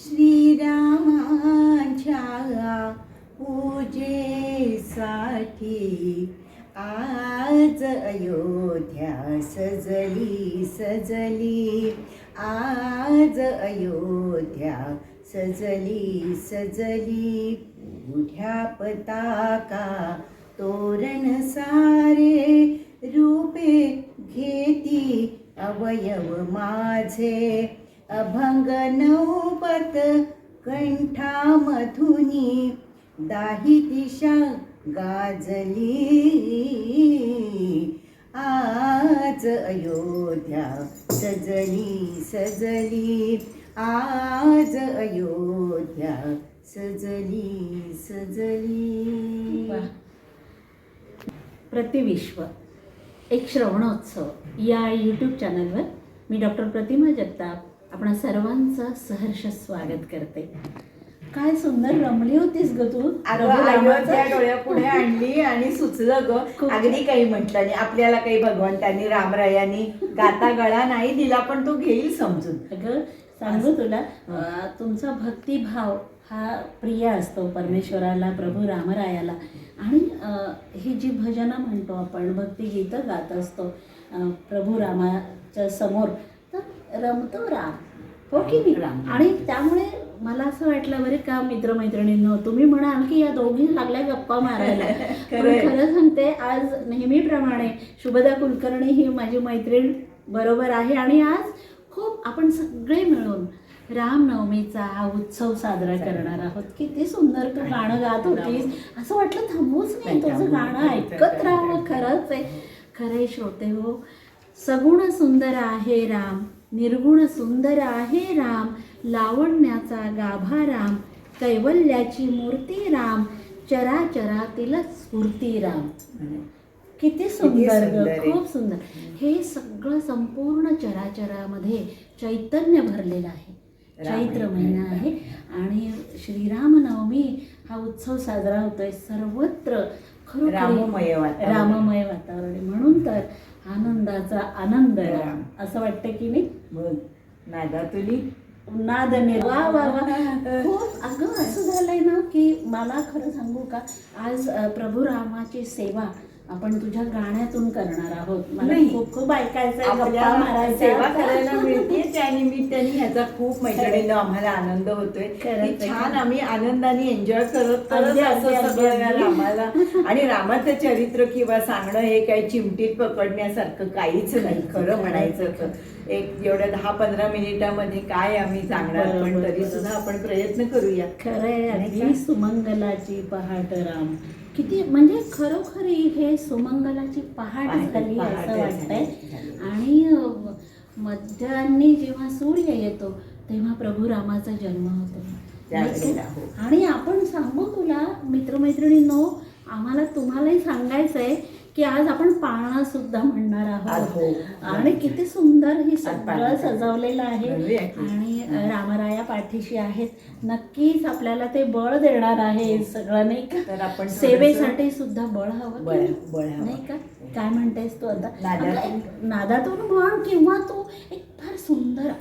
श्रीरामाच्या पूजेसाठी आज अयोध्या सजली सजली, आज अयोध्या सजली सजली. उठ्या पताका तोरण सारे, रूपे घेती अवयव माझे. अभंग नौबत कंठामधुनी, दाही दिशा गाजली. आज अयोध्या सजली सजली, आज अयोध्या सजली सजली. प्रतिविश्व एक श्रवणोत्सव या यूट्यूब चॅनलवर मी डॉक्टर प्रतिमा जगताप आपणा सर्वांचं सहर्ष स्वागत करते. काय सुंदर रमली होतीस ग तू. अयोध्या डोळ्यापुढे आणली आणि सुचलं ग. अगदी काही म्हटलं नाही आपल्याला, काही भगवंतांनी रामरायांनी गाता गळा नाही दिला, पण तो घेईल समजून. अगं सांगू तुला, तुमचा भक्तिभाव हा प्रिय असतो परमेश्वराला, प्रभू रामरायाला. आणि ही जी भजनं म्हणतो आपण, भक्तिगीतं गात असतो प्रभू रामाच्या समोर, तर रमतो राम, हो की नाही. आणि त्यामुळे मला असं वाटलं बरे का मित्रमैत्रिणींनो, तुम्ही म्हणाल की या दोघी लागल्या गप्पा मारायला. खरं सांगते, आज नेहमीप्रमाणे शुभदा कुलकर्णी ही माझी मैत्रीण बरोबर आहे. आणि आज खूप आपण सगळे मिळून रामनवमीचा हा उत्सव साजरा करणार आहोत. किती सुंदर तू गाणं गात होतीस, असं वाटलं थांबूच नाही, तुझं गाणं ऐकत राहावं. खरंच आहे, खरे श्रोते हो. सगुण सुंदर आहे राम, निर्गुण सुंदर आहे राम, लावण्याचा गाभा राम, कैवल्याची मूर्ती राम, चराचरातील स्फूर्ती राम. किती सुंदर, खूप सुंदर. हे सगळं संपूर्ण चराचरामध्ये चैतन्य भरलेलं आहे. चैत्र महिना आहे आणि श्रीरामनवमी हा उत्सव साजरा होतोय सर्वत्र. खरं राममय वातावरण. म्हणून तर आनंदाचा आनंद राम असं वाटतं की नाही. नादातुली नादने वा वा वा. खूप अगं असं झालंय ना की मला खरं सांगू का, आज प्रभू रामाची सेवा आपण तुझ्या गाण्यातून करणार आहोत. मला खूप खूप ऐकायचं, गप्पा मारायचं, सेवा करायला मिळते. त्या निमित्ताने ह्याचा खूप मैत्रिणींना आम्हाला आनंद होतोय. छान आम्ही आनंदाने एन्जॉय करत असं सगळं रामाला. आणि रामाचं चरित्र किंवा सांगणं हे काही चिमटीत पकडण्यासारखं काहीच नाही. खरं म्हणायचं एक एवढ्या 10-15 मिनिटामध्ये काय आम्ही सांगणार, पण तरी सुद्धा आपण प्रयत्न करूया. खरंय, अगदी सुमंगलाची पहाट राम. किती म्हणजे खरोखरी हे सुमंगलाची पहाट झाली असं वाटतंय. आणि मध्यान्ही जेव्हा सूर्य येतो तेव्हा प्रभू रामाचा जन्म होतो. आणि आपण सांगू तुला मित्रमैत्रिणींनो, आम्हाला तुम्हालाही सांगायचंय की आज आपण पाळणा सुद्धा म्हणणार आहोत. आणि किती सुंदर हे सगळं सजवलेलं आहे. आणि रामराया पाठीशी आहेत. नक्कीच आपल्याला ते बळ देणार आहे सगळं, नाही का. तर आपण सेवेसाठी सुद्धा बळ हवं नाही का. काय म्हणतेस तू आता. नादातून म्हण किंवा तू एक फार सुंदर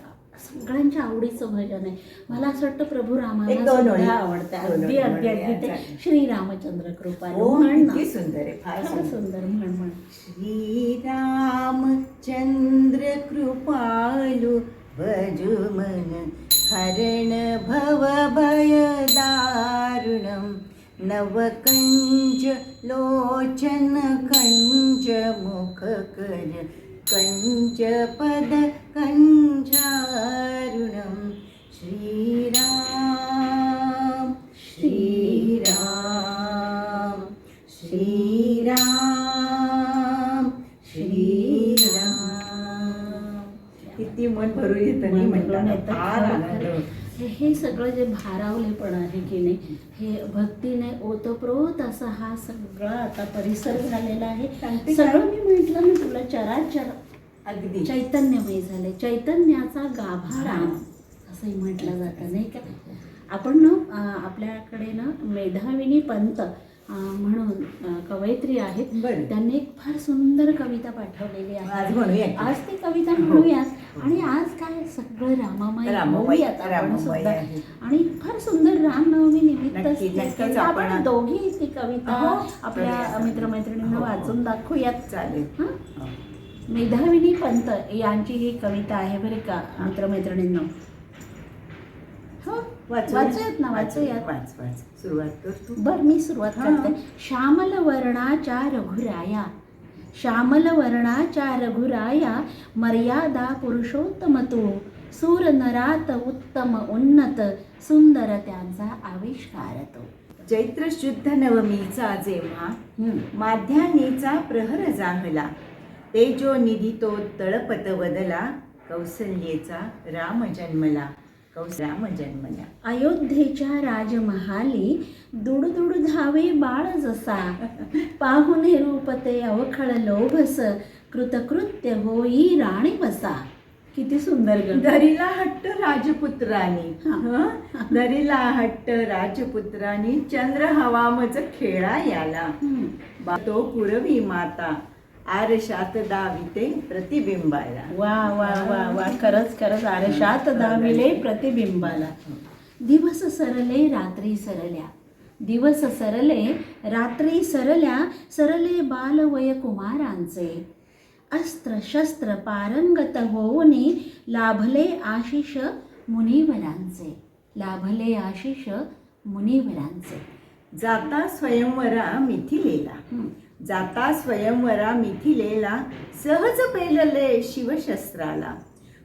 सगळ्यांच्या आवडीचं भजन आहे. मला असं वाटतं प्रभू रामाला आवडतं. अगदी अगदी अगदी ते श्रीरामचंद्र कृपालू म्हण ना. सुंदर आहे, फार सुंदर म्हण म्हण. श्रीरामचंद्र कृपालू भजु मन, हरण भव भय दारुणम, नवकंज लोचन कंज मुख कर, कंज पद कंजारुणम. श्रीराम श्रीराम श्रीराम श्रीराम. किती मन भरून येतं नाही म्हणतात. हे सगळं जे भारावलेपण आहे की नाही, हे भक्तीने ओतप्रोत असा हा सगळा आता परिसर झालेला आहे. सगळं मी म्हटलं ना तुला, चराचर अगदी चैतन्यमय झाले. चैतन्याचा गाभा राम असंही म्हटलं जातं नाही का. आपण ना आपल्याकडे ना मेधाविनी पंत म्हणून कवयित्री आहेत. बरं. त्यांनी एक फार सुंदर कविता पाठवलेली आज आहे. म्हणूया. आज ती कविता म्हणूयात. आणि आज काय सगळं रामामय म्हणूयात आपण सुद्धा. आहे. आणि फार सुंदर रामनवमी निमित्त नक्कीच आपण आपण दोघी ती कविता आपल्या करूया. मित्रमैत्रिणींना वाचून दाखवूयात. चालेल. हं? मेधाविनी पंत यांची ही कविता आहे बरं का मित्रमैत्रिणींना. हो वाचूयात ना, वाचूयात. वाच सुरुवात कर तू. बर मी सुरुवात करते. श्यामल वर्णाच्या रघुराया, श्यामल वर्णाच्या रघुराया, मर्यादा पुरुषोत्तम तू, सूर नरात उत्तम उन्नत, सुंदर त्यांचा आविष्कार तो. चैत्र शुद्ध नवमीचा जेव्हा माध्यानीचा प्रहर जाहला, तेजो निधी तो तळपत वदला, कौसल्येचा राम जन्मला, राम जन्मला. अयोध्येच्या राजमहाली दुडदुड धावे बाळ जसा, पाहुणे रूप ते अवखळ लोभस, कृतकृत्य होई राणी बसा. किती सुंदर ग. धरीला हट्ट राजपुत्रानी, धरीला हट्ट राजपुत्रानी, चंद्र हवामच खेळा याला, तो पुरवी माता, आरशात दाविते प्रतिबिंबाला. वा वा वा वा, खरंच आरशात दाविले प्रतिबिंबाला. दिवस सरले रात्री सरल्या, दिवस सरले रात्री सरल्या, सरले बालवय कुमारांचे, अस्त्र शस्त्र पारंगत होऊनी, लाभले आशिष मुनिवरांचे, लाभले आशिष मुनिवरांचे. जाता स्वयंवरा मिथिलेला, जाता स्वयंवरा मिथिलेला, सहज पेलले शिवशस्त्राला,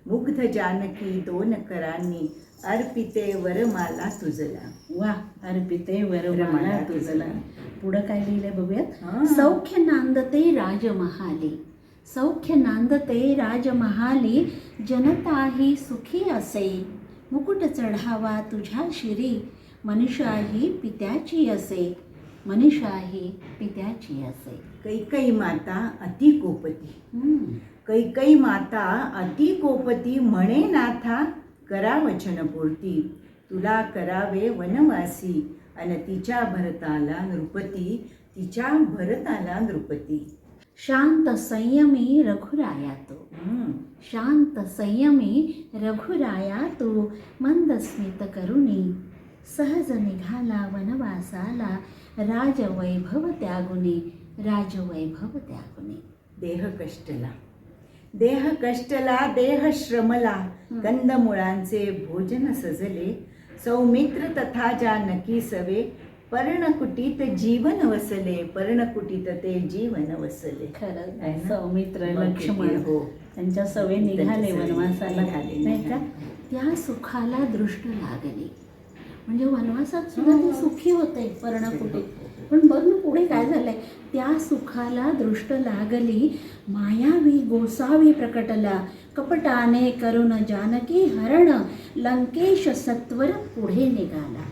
मुग्ध जानकी दोन करांनी, अर्पिते वरमाला तुझला. वा, अर्पिते वरमाला तुझला. पुढं काय लिहिलंय बघूयात. सौख्य नांदते राजमहाली, सौख्य नांदते राजमहाली, जनताही सुखी असे, मुकुट चढावा तुझ्या शिरी, मनुष्याही पित्याची असे, मनुष्याही पित्याची असे. कैकई माता अति कोपती, कैकई माता अति कोपती, म्हणे नाथा करा वचनपूर्ती, तुला करावे वनवासी, अन तिच्या भरताला नृपती, तिच्या भरताला नृपती. शांत संयमी रघुराया तू, शांत संयमी रघुराया तू, मंदस्मित करुणी, सहज निघाला वनवासाला, राजवैभव त्यागुनी, राजवैभव त्यागुनी. देह कष्टला, देह कष्टला, देह श्रमला, कंदमुळांचे भोजन सजले, सौमित्र तथा जानकी सवे, पर्णकुटीत जीवन वसले, पर्णकुटीत ते जीवन वसले. खरं सौमित्र लक्ष्मण हो त्यांच्या सवे निघाले वनवासाला, निघाले. नाही का. त्या सुखाला दृष्ट लागली, म्हणजे वनवासात सुद्धा ते सुखी होते पर्णकुटीत. पण बघ ना पुढे काय झालंय. त्या सुखाला दृष्ट लागली, मायावी गोसावी प्रकटला, कपटाने करुण जानकी हरण, लंकेश सत्वर पुढे निघाला.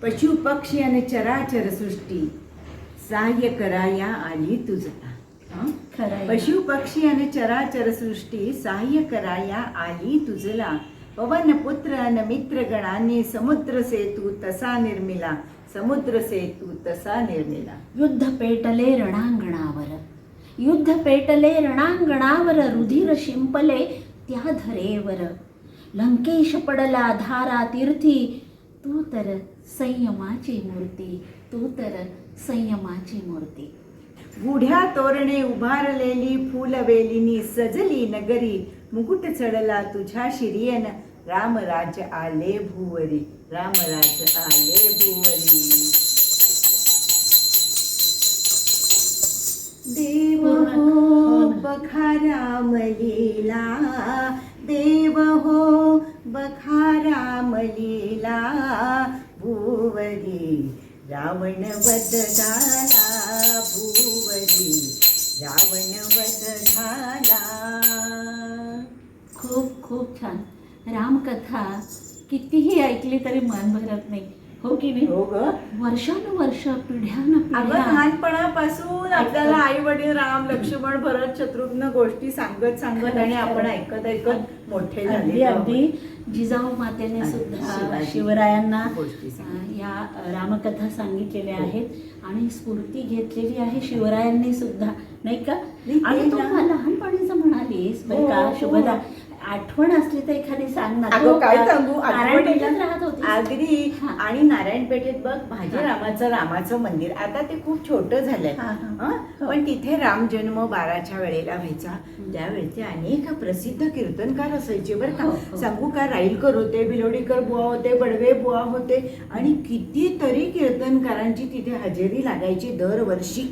पशु पक्षी आणि चराचर सृष्टी, सहाय्य कराया आली तुझता. खरं पशु पक्षी आणि चराचर सृष्टी, सहाय्य कराया आली तुझला, पवन पुत्र अन मित्र गणांनी, समुद्र सेतू तसा निर्मिला, समुद्र सेतू तसा निर्मिला. युद्ध पेटले रणांगणावर, युद्ध पेटले रणांगणावर, रुधिर शिंपले त्या धरेवर, लंकेश पडला धारा तीर्थी, तू तर संयमाची मूर्ती, तू तर संयमाची मूर्ती. गुढ्या तोरणे उभारलेली, फुलवेलीनी सजली नगरी, मुकुट चढला तुझ्या शिरियन, रामराज आले भुवरी, रामराज आले भुवरी. देव हो बखा राम लीला, देव हो बखा राम लीला, भुवरी रावण वध झाला, भुवरी रावण वध झाला. खूप खूप छान. रामकथा कितीही ऐकली तरी मन भरत नाही. हो की नाही? हो ग. वर्षानुवर्ष अगं पिढ्यान लहानपणापासून आपल्याला आई वडील राम लक्ष्मण भरत शत्रुघ्न गोष्टी सांगत आणि आपण ऐकत मोठे अगदी झाले अगदी जिजाऊ मातेने सुद्धा शिवाजी शिवरायांना गोष्टी सांगितल्या. या रामकथा सांगितलेल्या आहेत आणि स्फूर्ती घेतलेली आहे शिवरायांनी सुद्धा, नाही का? नाही, आणि ते तू ना- लहानपणी म्हणालीस बरं हो, का हो. शुभदा, आठवण असली तर एखादी सांग ना. अगं तू काय सांगू नारायणपेठेत राहत होतीस? अगदी. हा. आणि नारायणपेठेत बघ भाजी रामाचं मंदिर आता ते खूप छोटं झालंय. हा, हा. हं? हो. पण तिथे राम जन्म 12च्या वेळेला व्हायचा. त्यावेळेचे अनेक प्रसिद्ध कीर्तनकार असायचे बरं हो, का. हो. सांगू का, राईलकर होते, बिलोडीकर बुवा होते, बडवे बुवा होते आणि कितीतरी कीर्तनकारांची तिथे हजेरी लागायची दरवर्षी.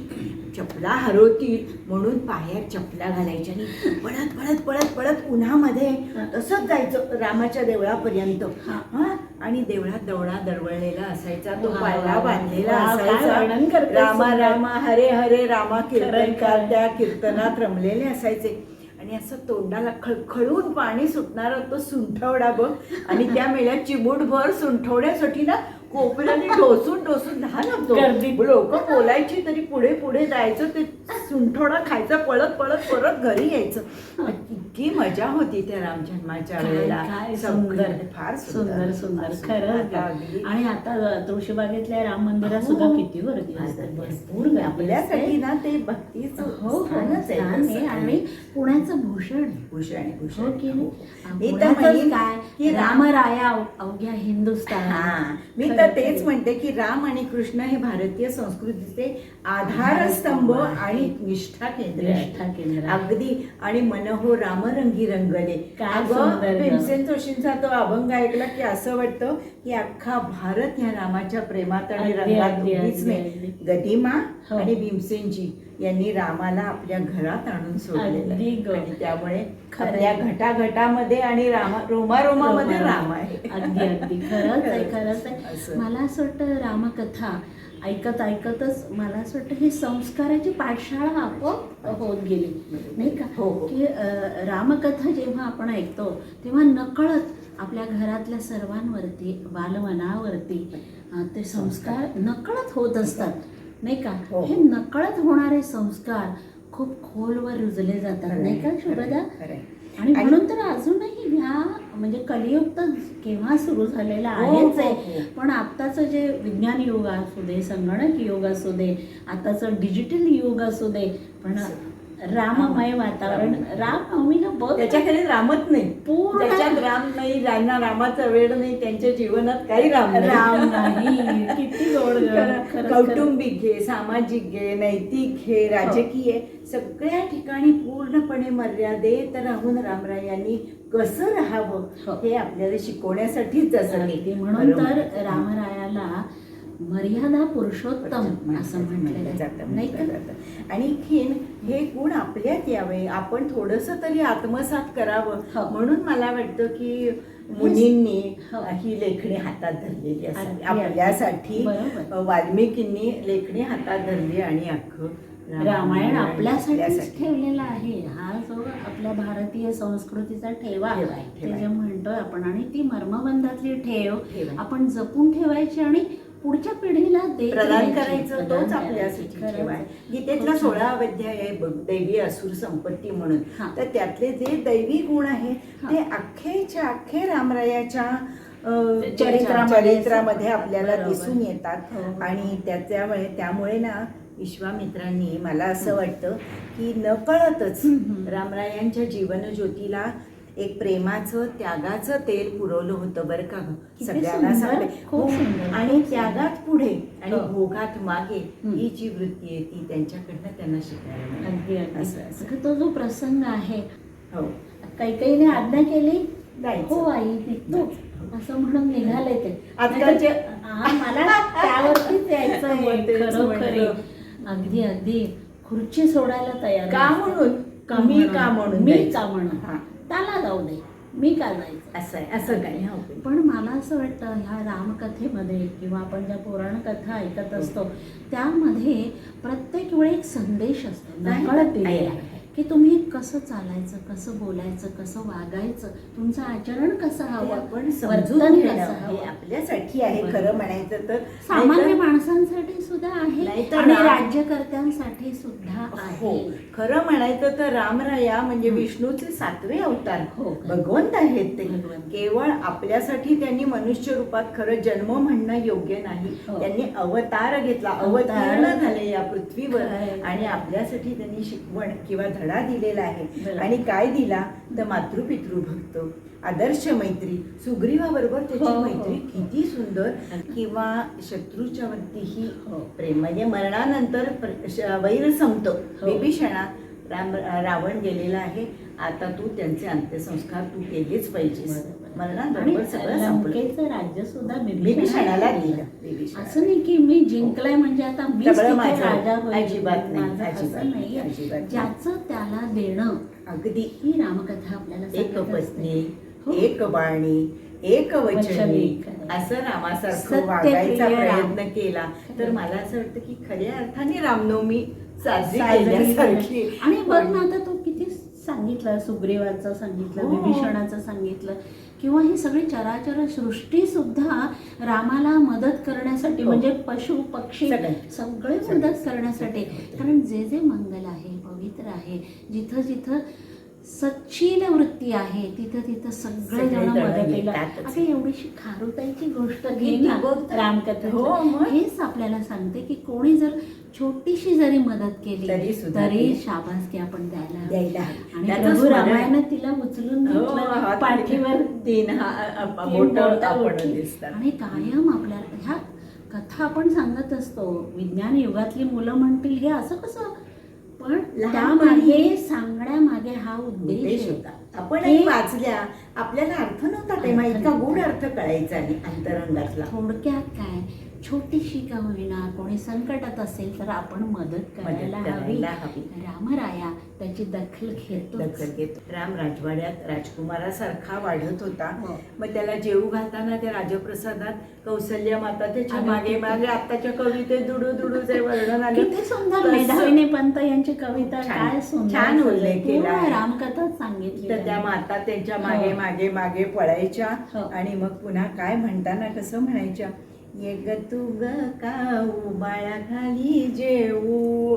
चपला हरवतील म्हणून पायात चपला घालायच्या आणि पळत पळत पळत पळत उन्हामध्ये तसंच जायचं रामाच्या देवळापर्यंत. हा. आणि देवळात दवडा दळवळलेला असायचा, तो वा, पाळणा वा, बांधलेला वा, काय वर्णन असायचा. करतेस रामा सुंदर. रामा हरे हरे रामा कीर्तनकार खरंय. त्या कीर्तनात रमलेले असायचे. आणि असं तोंडाला खळखळून पाणी सुटणारा तो सुंठवडा बघ. आणि त्या मेळ्यात चिमूटभर सुंठवड्यासाठी ना कोपऱ्याने डोसून लहान गर्दी. लोक बोलायची तरी पुढे पुढे जायचं, ते सुंठवडा खायचं, पळत पळत परत घरी यायचं. इतकी मजा होती त्या रामजन्माच्या वेळेला. काय सुंदर, फार सुंदर सुंदर खरंच आता का. अगदी. आणि आता तुळशीबागेतल्या राम मंदिरात हो. सुद्धा किती गर्दी असते, भरपूर गर्दी आपल्यासाठी असते. ना ते भक्तीचं हो स्थानच आहे. छान आहे. आणि पुण्याचं भूषण भूषण हो की नाही? मी तर पुण्याचंच म्हणेन काय की रामराया अवघ्या हिंदुस्थान. हा, मी तर खरं, तेच खरं. म्हणते की राम आणि कृष्ण हे भारतीय संस्कृतीचे आधारस्तंभ आणि निष्ठा केंद्र निष्ठा आहे. केंद्र. अगदी. आणि मन हो रामरंगी रंगले. काय अगं, सुंदर ग. भीमसेन जोशींचा तो अभंग ऐकला की असं वाटतं की अख्खा भारत या रामाच्या प्रेमात आणि अगदी, रंगात अगदी, उभीच अगदी, नाही. अगदी. गदिमा हो. आणि भीमसेनजी यांनी रामाला आपल्या घरात आणून सोडलेलं अगदी आहे. ग. आणि त्यामुळे खरं आपल्या आहे. घटाघटामध्ये आणि रोमारोमामध्ये राम आहे. अगदी अगदी खरंच आहे, खरंच आहे. असं. मला असं वाटतं रामकथा ऐकतच मला असं वाटतं ही संस्काराची पाठशाळा आपोआप होत गेली, नाही का? हो, हो. की रामकथा जेव्हा आपण ऐकतो तेव्हा नकळत आपल्या घरातल्या सर्वांवरती, बालमनावरती ते संस्कार नकळत होत असतात, नाही का? हो. हे नकळत होणारे संस्कार खूप खोलवर रुजले जातात, नाही का शुभदा? आणि म्हणून तर अजूनही ह्या म्हणजे कलियुग तर केव्हा सुरू झालेला हो, आहेच हो, आहे. हो. पण आत्ताचं जे विज्ञान युग असू दे, संगणक युग असू दे, आताचं डिजिटल युग असू दे, पण राममय वातावरण. रामनवमीला बघ त्याच्याकडे रामच नाही. पूर्ण त्याच्यात राम नाही, ज्यांना रामाचा वेळ नाही त्यांच्या जीवनात काही राम नाही. किती गोड ग. खरंच, खरंच. कौटुंबिक घे, सामाजिक घे, नैतिक घे, राजकीय, सगळ्या ठिकाणी पूर्णपणे मर्यादेत राहून रामरायांनी कसं राहावं हो. हे आपल्याला शिकवण्यासाठीच असं अगदी. म्हणून तर रामरायाला मर्यादा पुरुषोत्तम असं म्हटलेलं जातं, नाही का? आणि हे गुण आपल्यात यावे, आपण थोडस तरी आत्मसात करावं. हो. म्हणून मला वाटतं की मुनींनी हो. ही लेखणी हातात धरलेली असावी. अगदी, आपल्यासाठी बरोबर. वाल्मिकींनी लेखणी हातात धरली आणि अख्खं रामायण आपल्यासाठीच ठेवलेलं आहे. हा जो आपल्या भारतीय संस्कृतीचा ठेवा ठेवा आहे. ते जे म्हणतोय आपण, आणि ती मर्मबंधातली ठेव ठेवा. आपण जपून ठेवायची आणि पुढच्या पिढीला प्रदान करायचं, तोच आपल्यासाठी ठेवा आहे. गीतेतला 16 अध्याय आहे बघ, दैवी असुर संपत्ती म्हणून. हा. तर त्यातले जे दैवी गुण आहेत ते अख्खे रामरायाच्या चरित्रामध्ये आपल्याला बरोबर. दिसून येतात. हो. आणि त्यामुळे ना विश्वामित्रांनी, मला असं वाटतं की नकळतच रामरायांच्या जीवनज्योतीला एक प्रेमाचं, त्यागाचं तेल पुरवलं होतं बरं का ग. किती सगळ्यांना सुंदर, सांगते. खूप हो. सुंदर, आणि खूप त्यागात पुढे आणि हो. भोगात मागे ही जी वृत्ती आहे ती त्यांच्याकडनं त्यांना शिकायला अगदी मिळाली. अगदी. असं. अगं, तो जो प्रसंग आहे, हो. कैकेयीने आज्ञा केली, जायचं. हो आई निघतो असं म्हणून निघाले ते. आजकालचे मला त्यावरतीच यायचं आहे. तेच खरोखरी म्हणलं. अगदी अगदी खुर्ची सोडायला तयार का नसतात. म्हणून? मी का म्हणून मी जायचं? का म्हणून हा. त्याला जाऊ दे, मी का जायचं असं आहे, असं काही हो. पण मला असं वाटतं ह्या रामकथेमध्ये किंवा आपण ज्या पुराण कथा ऐकत असतो त्यामध्ये प्रत्येक वेळी एक संदेश असतो, नाही, नकळत दिलेला आहे, आहे आहे. की तुम्ही कसं चालायचं, कसं बोलायचं, कसं वागायचं, तुमचं आचरण कसं ते हवं, आपण समजून वर्तन घेणं कसं हे हवं. आपल्यासाठी आहे खरं म्हणायचं तर. सामान्य नाहीतर- माणसांसाठी सुद्धा आहे नाहीतर आणि राम- राज्यकर्त्यांसाठी सुद्धा हो, आहे. खरं म्हणायचं तर रामराया म्हणजे विष्णूचे 7वे अवतार हो. भगवंत आहेत ते. भगवंत. केवळ आपल्यासाठी त्यांनी मनुष्य रूपात खरं जन्म म्हणणं योग्य नाही. हो. त्यांनी अवतार घेतला, अवतार. अवतीर्ण झाले या पृथ्वीवर खरंय. आणि आपल्यासाठी त्यांनी शिकवण किंवा धडा दिलेला आहे. बरोबर. आणि काय दिला तर मातृपितृ भक्त, आदर्श मैत्री, सुग्रीवाबरोबर त्याची हो, हो. मैत्री किती सुंदर. किंवा शत्रूच्या वरतीही हो. प्रेम म्हणजे मरणानंतर वैर संपतो. हो. विभीषणा रावण गेलेला आहे, आता तू त्यांचे अंत्यसंस्कार तू केलेच पाहिजेस. बरोबर. मरणाबरोबर सगळं संपलं. लंकेचं राज्य सुद्धा विभीषणाला दिलं. असं नाही की मी जिंकलंय म्हणजे आता मी सगळं माझं. राजा होईल. अजिबात नाही, माझं अजिबात असं नाही, नाहीये. अजिबात नाही. ज्याचं त्याला देणं अगदी ही रामकथा आपल्याला एक सांगत असते. पत्नी, हो. एक बाणी, एक वचनी वचनी. असं रामासारखं सत्यप्रिय वागायचा राम. प्रयत्न केला तर खरं. मला असं वाटतं की खऱ्या अर्थाने रामनवमी साजरी साजरी केल्यासारखी. आणि बघ ना आता तू किती सांगितलं, सुग्रीवाचं सांगितलं, हो. विभीषणाचं सांगितलं, किंवा ही सगळी चराचर सृष्टी सुद्धा रामाला मदत करण्यासाठी हो. म्हणजे पशु पक्षी सगळे. सगळे मदत करण्यासाठी. कारण जे जे मंगल आहे, पवित्र आहे, जिथं जिथं सच्शील वृत्ती आहे तिथं तिथं सगळे जण सगळे जण मदतीला. येतातच. आता एवढीशी खारुताईची गोष्ट घे किती ना बघ. रामकथा. हो, मग. हेच आपल्याला सांगते की कोणी जर छोटीशी जरी मदत केली तरी सुद्धा तरी ती शाबासकी आपण द्यायला हवी. द्यायला हवी. आणि त्याचं प्रभू स्मरण- रामायण तिला उचलून हो, घेतलं हात पाठीवर तीन तीन बोटं आपण बोटं दिसतात. आणि कायम आपल्याला ह्या कथा आपण सांगत असतो. विज्ञान युगातली मुलं म्हणतील हे असं कसं, पण लहानपणी त्यामागे सांगण्यामागे हा उद्देश उद्देश आहे. होता. आपण हे- वाचल्या, आपल्याला अर्थ नव्हता तेव्हा, इतका गूढ अर्थ कळायचा नाही अंतरंगातला. थोडक्यात काय, छोटीशी का होईना कोणी संकटात असेल तर आपण मदत करायला हवी. हवी. रामराया त्याची दखल घेतो. दखल घेतो. राम राजवाड्यात राजकुमारासारखा वाढत होता. हो. मग त्याला जेवू घालताना त्या राजप्रसादात कौसल्य माता त्याच्या अगं, मागे मागे आत्ताच्या कवितेत दुडू दुडूचे वर्णन आलं. किती सुंदर तसं- मेधाविनी पंत यांची कविता, छान. काय सुंदर छान उल्लेख केला पूर्ण आहे. रामकथाच सांगितली तर त्या माता त्यांच्या मागे हो. मागे मागे पळायच्या हो. आणि मग पुन्हा काय म्हणताना कसं म्हणायच्या, ये ग तू ग काऊ बाळाखाली जेऊ.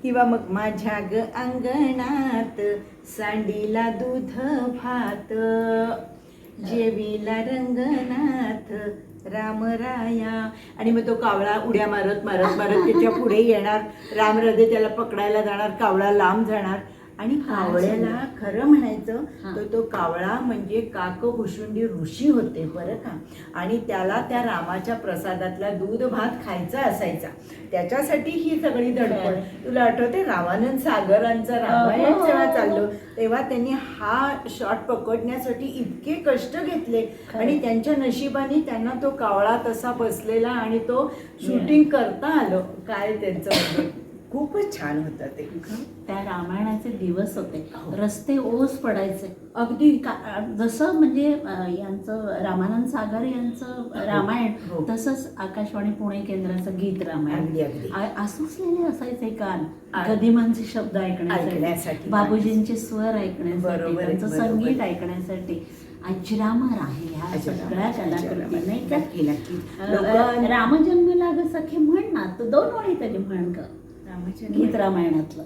किंवा मग माझ्या ग अंगणात सांडीला दूध भात, जेवीला रंगनाथ रामराया. आणि मग तो कावळा उड्या मारत मारत मारत त्याच्या पुढे येणार. रामराजे त्याला पकडायला जाणार, कावळा लांब जाणार. आणि कावळ्याला खरं म्हणायचं तर तो कावळा म्हणजे काकभुशुंडी ऋषी होते बरं का. आणि त्याला त्या रामाच्या प्रसादातला दूध भात खायचा असायचा. त्याच्यासाठी ही सगळी धडपड. तुला आठवते रामानंद सागरांचं रामायण जेव्हा चाललं तेव्हा त्यांनी हा शॉट पकडण्यासाठी इतके कष्ट घेतले आणि त्यांच्या नशिबाने त्यांना तो कावळा तसा बसलेला आणि तो शूटिंग करता आलं. काय त्यांचं म्हणजे खूपच छान होतं ते. त्या रामायणाचे दिवस होते. रस्ते ओस पडायचे अगदी जसं म्हणजे यांचं रामानंद सागर यांचं रामायण हो. तसंच आकाशवाणी पुणे केंद्राचं गीत रामायण अगदी अगदी आसुसलेले असायचे कान गदिमांचे शब्द ऐकण्यासाठी, बाबूजींचे स्वर ऐकण्यासाठी, बरोबर आहे, त्यांचं बरोबर. संगीत ऐकण्यासाठी अजरामर आहे ह्या सगळ्या कलाकृती नाही का. नक्की नक्की. रामजन्म लाग सखे म्हण ना, तू 2 ओळी तरी म्हण ग गीत रामायणातलं.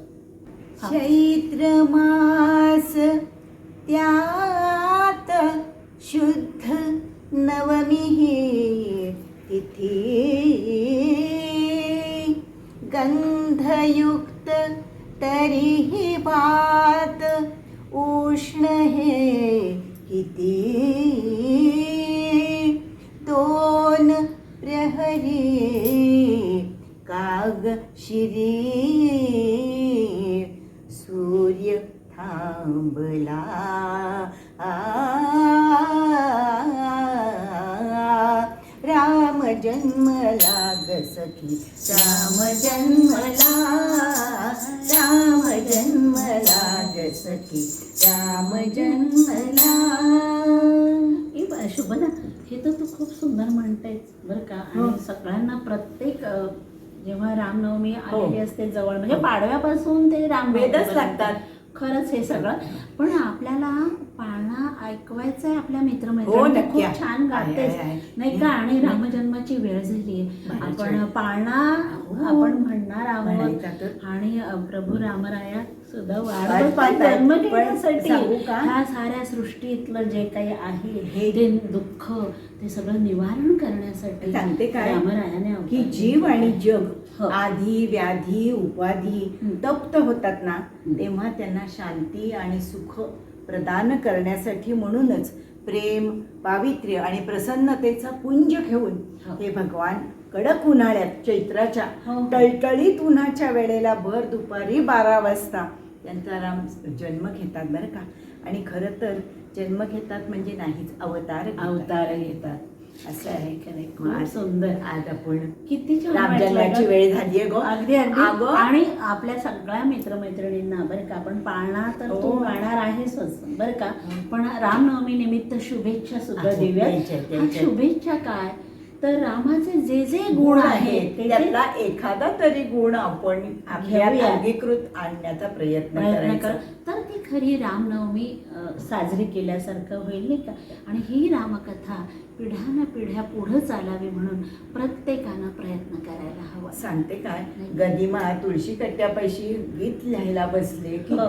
चैत्र मास त्यात शुद्ध नवमी तिथी, गंधयुक्त तरीही बात उष्ण हे किती, 2 प्रहरी काग शिरी सूर्य थांबला, राम जन्मला ग सखी, राम जन्मला, राम जन्मला ग सखी, राम जन्मला. शुभदा, हे तर तू खूप सुंदर म्हणतेस बरं का. आणि सगळ्यांना प्रत्येक जेव्हा रामनवमी आलेली असते जवळ, म्हणजे पाडव्यापासून ते वेदच लागतात. खरंच हे सगळं. पण आपल्याला पाळणा ऐकवायचा आहे आपल्या हो, मित्रमैत्रिणींना. नक्की. खूप छान गातेस आहे. नाही का. आणि रामजन्माची वेळ झाली, आपण पाळणा आपण म्हणणार आहोत. म्हणायचा तर. आणि प्रभू रामराया सुद्धा वाट वाढ पाहतात. जन्म पण घेण्यासाठी सांगू का? ह्या साऱ्या सृष्टीतलं जे काही आहे ते दुःख ते सगळं निवारण करण्यासाठी सांगते काय रामरायाने की अवतार जीव आणि जग हो. आधी व्याधी उपाधी तप्त होतात ना, हं. तेव्हा त्यांना शांती आणि सुख प्रदान करण्यासाठी म्हणूनच प्रेम, पावित्र्य आणि प्रसन्नतेचा पुंज घेऊन हो. हे भगवान कडक उन्हाळ्यात चैत्राच्या हो. टळटळीत उन्हाच्या वेळेला भर दुपारी 12 वाजता त्यांचा राम जन्म घेतात बरं का. आणि खरं तर जन्म घेतात म्हणजे नाहीच, अवतार घेतात. असं आहे. खरे मग खूप आज- सुंदर. आज आपण किती छान रामजन्माची वाटलं. वेळ झालीये गो. अगदी अगदी. अगं. आणि आपल्या सगळ्या मित्रमैत्रिणींना बरं का, आपण पाळणा तर हो. तू गाणार आहेस बरं का, पण रामनवमी निमित्त शुभेच्छा सुद्धा आहे, देऊया. द्यायच्या. शुभेच्छा काय तर रामाचे जे जे गुण आहेत ते त्यातला एखादा तरी गुण आपण आपल्या घेऊया. अंगीकृत आणण्याचा प्रयत्न प्रयत्न कर, करायचा. तर ती खरी रामनवमी साजरी केल्यासारखं होईल नाही का. आणि ही रामकथा पिढ्यानपिढ्या पुढं चालावी म्हणून प्रत्येकानं प्रयत्न करायला हवा. सांगते काय, गदिमा तुळशी कट्ट्यापाशी गीत लिहायला बसले. किती हो.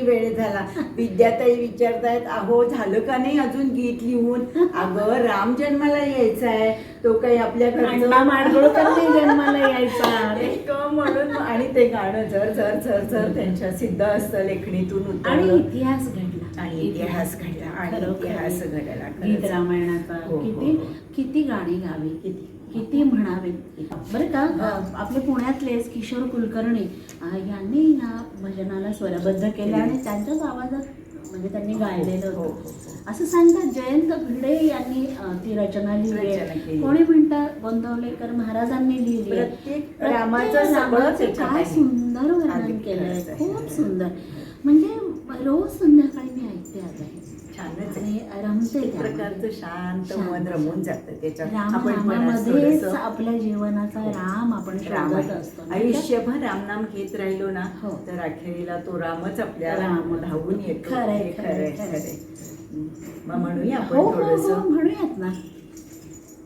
वेळ झाला. विद्याताई विचारतायत, अहो झालं का नाही अजून गीत लिहून? अगं राम जन्माला यायचा आहे, तो काही आपल्या अण्णा माडगुळकर नाही जन्माला यायचा. एक म्हणून. आणि ते गाणं झर झर झर झर त्यांच्या सिद्ध असतं लेखणीतून आणि उतरलं. इतिहास घडला. आणि इतिहास घडला. आणि खरोखर. इतिहास घडला. गीत खरंच. रामायणाचा हो, हो, किती हो. किती गाणी गावी, किती. किती म्हणावेत बरं का. आपले पुण्यातलेच किशोर कुलकर्णी यांनी ना भजनाला स्वरबद्ध केलं आणि त्यांच्याच आवाजात म्हणजे त्यांनी गायलेलं हो, हो, होतं. हो. असं सांगतात जयंत भिडे यांनी ती रचना लिहिली. रचना केली. कोणी म्हणतात गोंदवलेकर महाराजांनी लिहिली. प्रत्येक रामाचं सगळं त्याच्यात काय आहे. सुंदर वर्णन अगदी केलंय, खरंच आहे. खूप सुंदर. म्हणजे रोज संध्याकाळी मी ऐकते आता हे छानच आहे. आणि रमते एक त्यामध्ये. प्रकारचं शांत मन शांत. रमून जातं त्याच्यात. राम आपण पण नामामध्येच थोडंसं आपल्या जीवनाचा राम आपण राम शोधत आहे. असतो नाही का? आयुष्यभर रामनाम घेत राहिलो ना, हो. तर अखेरीला तो रामच आपल्याला राम. धावून येतो. खरंय, हे खरंय, खरंय. मग म्हणूया आपण हो हो थोडस. हो म्हणूयात ना.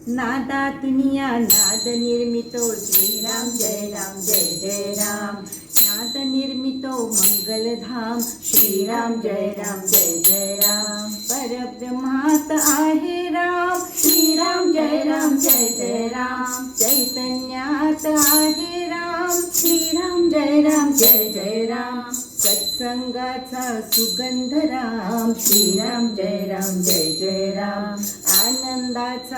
नादातुनिया नाद निर्मितो श्रीराम जय राम जय जय राम. नाद निर्मितो मंगलधाम श्रीराम जय राम जय जय राम. परब्रह्मात आहे राम श्रीराम जय राम जय जय राम. चैतन्यात आहे राम श्रीराम जय राम जय जय राम. सत्संगाचा सुगंध राम श्रीराम जय राम जय जय राम. आनंदाचा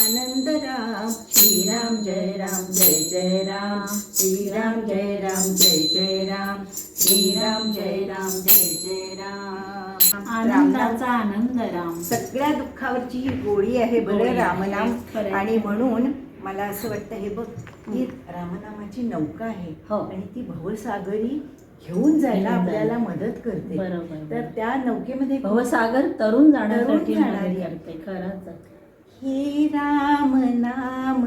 आनंद राम श्रीराम जय राम जय जय राम. श्रीराम जय राम जय जय राम. श्रीराम जय राम जय जय राम. आनंदाचा आनंद राम. सगळ्या दुःखावरची ही गोळी आहे गोळी बरं आहे. रामनाम. खरंय. आणि म्हणून मला असं वाटतं, हे बघ ही रामनामाची नौका आहे हो. आणि ती भवसागरी घेऊन जायला घेऊन आपल्याला जायला. मदत करते. बरोबर. तर त्या नौकेमध्ये भवसागर तरुण जाण्यासाठी तरुण जाणारी. मदत करते. खरंच. हे राम नाम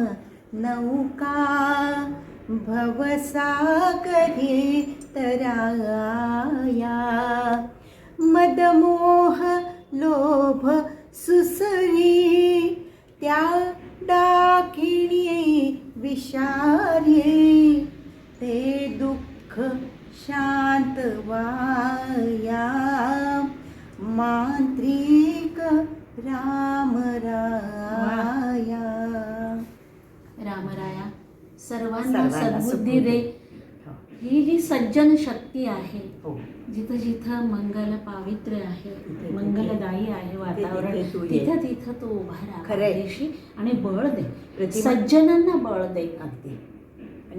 नौका भवसागरी तराया. मदमोह लोभ सुसरी त्या डाकिणी विषारी. ते दुःख शांत वाया मांत्रिक राम राया. रामराया सर्वांना सर्वांना सद्बुद्धी दे. हो. ही जी सज्जन शक्ती आहे, हो. जिथं जिथं मंगल पावित्र्य आहे, तिथे- मंगलदायी आहे वातावरण, तिथे तू ये. तिथं तिथं तू उभा राहा खरंय. देशी आणि बळ दे. प्रतिमा- सज्जनांना बळ दे. अगदी.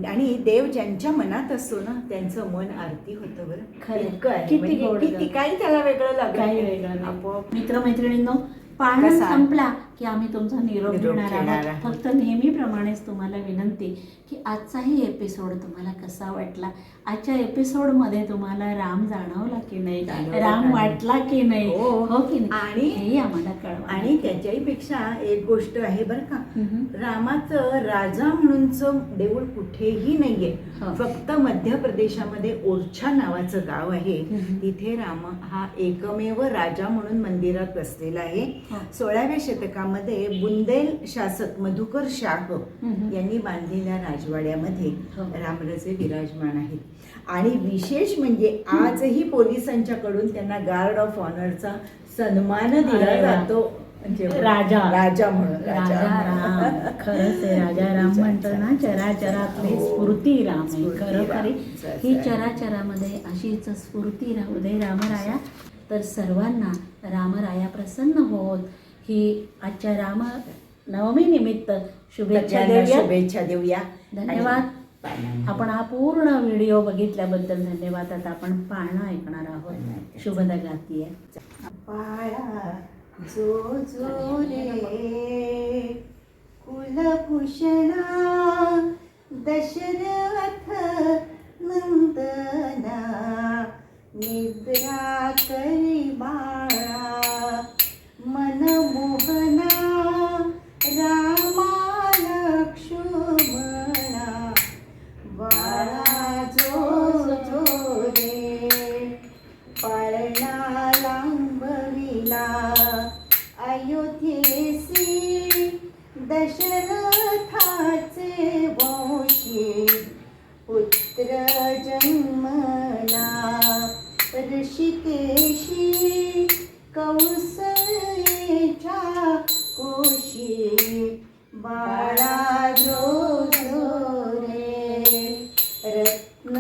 आणि देव ज्यांच्या मनात असतो ना, त्यांचं मन आरती होतं बरं. खरंय. इतकं आहे. किती म्हणजे गोड किती गं. काही त्याला वेगळं लागत काही नाही. वेगळं नाही. आपोआप मित्रमैत्रिणींनो, पाळणा कसा? संपला की आम्ही तुमचा निरोप निरोप घेणार घेणार आहोत. आहोत. फक्त नेहमीप्रमाणेच तुम्हाला विनंती की आजचाही एपिसोड तुम्हाला कसा वाटला, आजच्या एपिसोडमध्ये तुम्हाला राम जाणवला की नाही, जाणवला राम का? वाटला की नाही, हो. हो की नाही, आणि- हेही आम्हाला कळवा. आणि त्याच्याही पेक्षा एक गोष्ट आहे बरं का, हम्म. रामाचं राजा म्हणूनचं देऊळ कुठेही नाहीये. हो. फक्त मध्य प्रदेशामध्ये ओरछा नावाचं गाव आहे. हम्म. तिथे राम हा एकमेव राजा म्हणून मंदिरात बसलेला आहे. हो. 16व्या शतकामध्ये बुंदेल शासक मधुकर शाह हम्म. यांनी बांधलेल्या राजवाड्यामध्ये हो. रामराजे विराजमान आहेत. आणि विशेष म्हणजे आजही पोलिसांच्याकडून त्यांना गार्ड ऑफ ऑनरचा सन्मान दिला अरे वा. जातो. म्हणजे राजा म्हणून राजा राम, खरंच आहे. राजा राम म्हणतो ना, चराचरातली हो. स्फूर्ती राम आहे. स्फूर्ती खरोखरी राम. ही चराचरामध्ये अशीच स्फूर्ती राहू दे रामराया. तर सर्वांना रामराया प्रसन्न होत ही आजच्या राम नवमी निमित्त शुभेच्छा सगळ्यांना देऊया. शुभेच्छा देऊया. धन्यवाद. आपण हा पूर्ण व्हिडिओ बघितल्याबद्दल धन्यवाद. आता आपण पाळणं ऐकणार आहोत. शुभदा गातीये. बाळा जो जो रे कुलभूषणा दशरथ नंदना निद्रा करी बाळा मनमोहना रामा लक्ष्मणा बाळा जो जो रे पाळणा लांबविला अयोध्येसी दशरथाचे वंशी पुत्र जन्मला ऋषिकेशी कौसलेच्या कोशी बाळा जो जो रे रत्न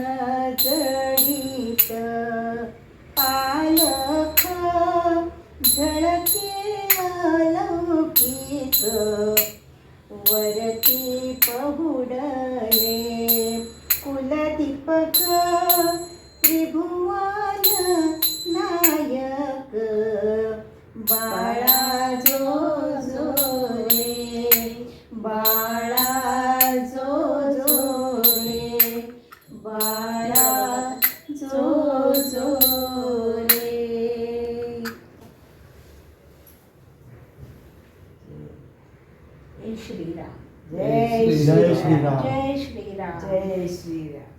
जडित पालख झळके अलौकिक वरती पहुडले कुलदीपक त्रिभुवन नायक बाळा जो जो रे बाळा जो जो रे बाळा जो जो रे. जय श्रीराम. जय श्रीराम. जय श्रीराम. जय श्रीराम.